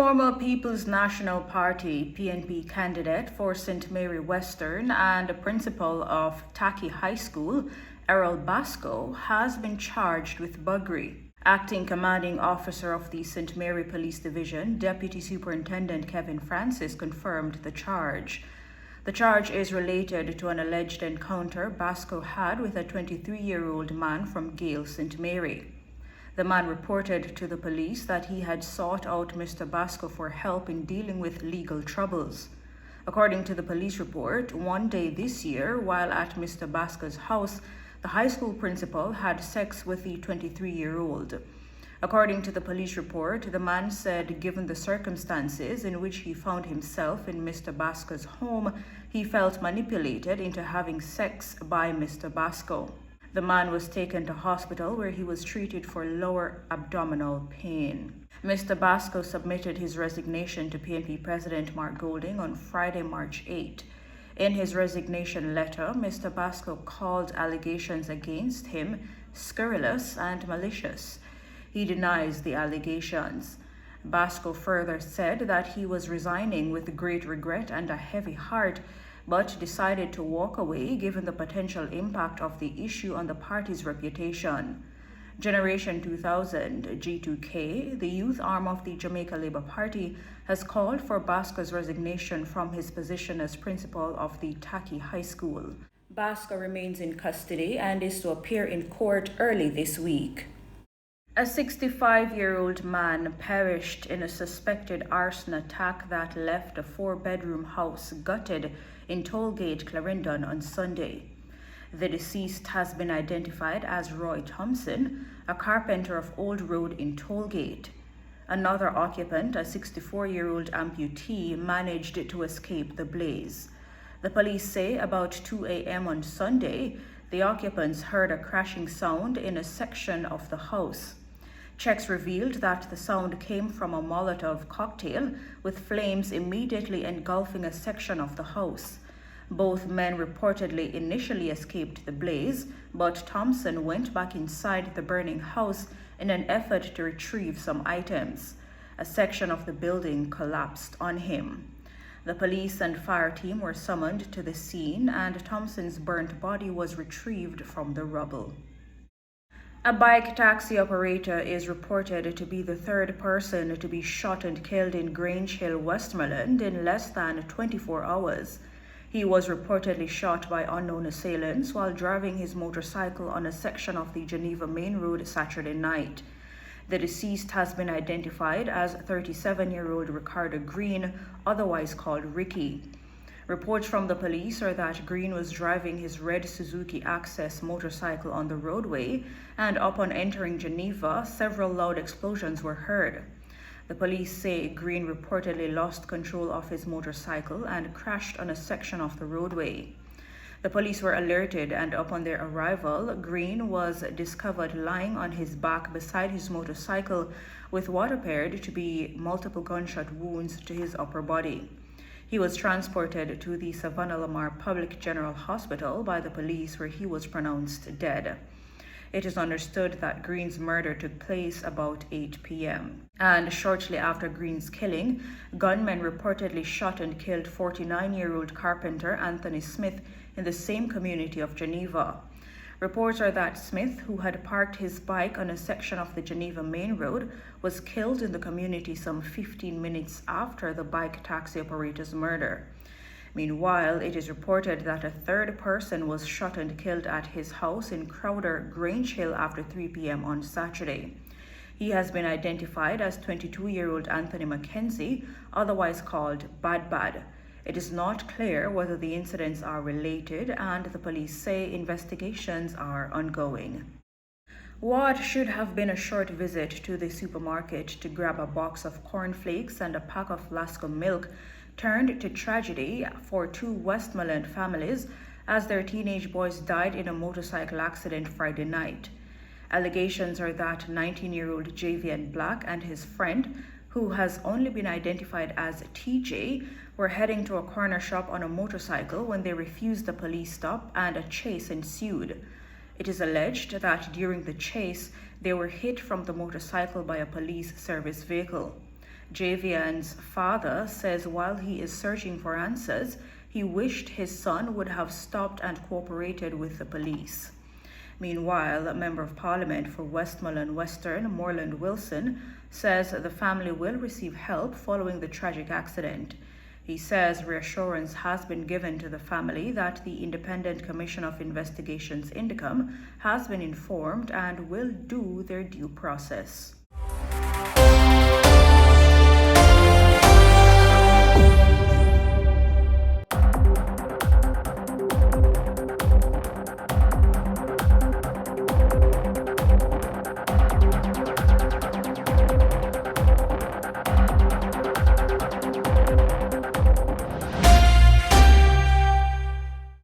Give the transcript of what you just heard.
Former People's National Party (PNP) candidate for St. Mary Western and principal of Taki High School, Errol Basco, has been charged with buggery. Acting Commanding Officer of the St. Mary Police Division, Deputy Superintendent Kevin Francis, confirmed the charge. The charge is related to an alleged encounter Basco had with a 23-year-old man from Gale, St. Mary. The man reported to the police that he had sought out Mr. Basco for help in dealing with legal troubles. According to the police report, one day this year, while at Mr. Basco's house, the high school principal had sex with the 23-year-old. According to the police report, the man said given the circumstances in which he found himself in Mr. Basco's home, he felt manipulated into having sex by Mr. Basco. The man was taken to hospital where he was treated for lower abdominal pain. Mr. Basco submitted his resignation to PNP President Mark Golding on Friday, March 8. In his resignation letter, Mr. Basco called allegations against him scurrilous and malicious. He denies the allegations. Basco further said that he was resigning with great regret and a heavy heart, but decided to walk away given the potential impact of the issue on the party's reputation. Generation 2000, G2K, the youth arm of the Jamaica Labour Party, has called for Basco's resignation from his position as principal of the Taki High School. Basco remains in custody and is to appear in court early this week. A 65-year-old man perished in a suspected arson attack that left a 4-bedroom house gutted in Tollgate, Clarendon on Sunday. The deceased has been identified as Roy Thompson, a carpenter of Old Road in Tollgate. Another occupant, a 64-year-old amputee, managed to escape the blaze. The police say about 2 a.m. on Sunday, the occupants heard a crashing sound in a section of the house. Checks revealed that the sound came from a Molotov cocktail, with flames immediately engulfing a section of the house. Both men reportedly initially escaped the blaze, but Thompson went back inside the burning house in an effort to retrieve some items. A section of the building collapsed on him. The police and fire team were summoned to the scene, and Thompson's burnt body was retrieved from the rubble. A bike taxi operator is reported to be the third person to be shot and killed in Grange Hill, Westmoreland in less than 24 hours. He was reportedly shot by unknown assailants while driving his motorcycle on a section of the Geneva Main Road Saturday night. The deceased has been identified as 37-year-old Ricardo Green, otherwise called Ricky. Reports from the police are that Green was driving his red Suzuki Access motorcycle on the roadway, and upon entering Geneva, several loud explosions were heard. The police say Green reportedly lost control of his motorcycle and crashed on a section of the roadway. The police were alerted, and upon their arrival, Green was discovered lying on his back beside his motorcycle with what appeared to be multiple gunshot wounds to his upper body. He was transported to the Savannah Lamar Public General Hospital by the police, where he was pronounced dead. It is understood that Green's murder took place about 8 p.m. And shortly after Green's killing, gunmen reportedly shot and killed 49-year-old carpenter Anthony Smith in the same community of Geneva. Reports are that Smith, who had parked his bike on a section of the Geneva Main Road, was killed in the community some 15 minutes after the bike taxi operator's murder. Meanwhile, it is reported that a third person was shot and killed at his house in Crowder, Grange Hill after 3 p.m. on Saturday. He has been identified as 22-year-old Anthony Mackenzie, otherwise called Bad Bad. It is not clear whether the incidents are related, and the police say investigations are ongoing. What should have been a short visit to the supermarket to grab a box of cornflakes and a pack of Lasco milk turned to tragedy for 2 Westmoreland families as their teenage boys died in a motorcycle accident Friday night. Allegations are that 19-year-old Javian Black and his friend, who has only been identified as TJ, were heading to a corner shop on a motorcycle when they refused the police stop and a chase ensued. It is alleged that during the chase, they were hit from the motorcycle by a police service vehicle. Javian's father says while he is searching for answers, he wished his son would have stopped and cooperated with the police. Meanwhile, a Member of Parliament for Westmoreland Western, Moreland Wilson, says the family will receive help following the tragic accident. He says reassurance has been given to the family that the Independent Commission of Investigations, INDECOM, has been informed and will do their due process.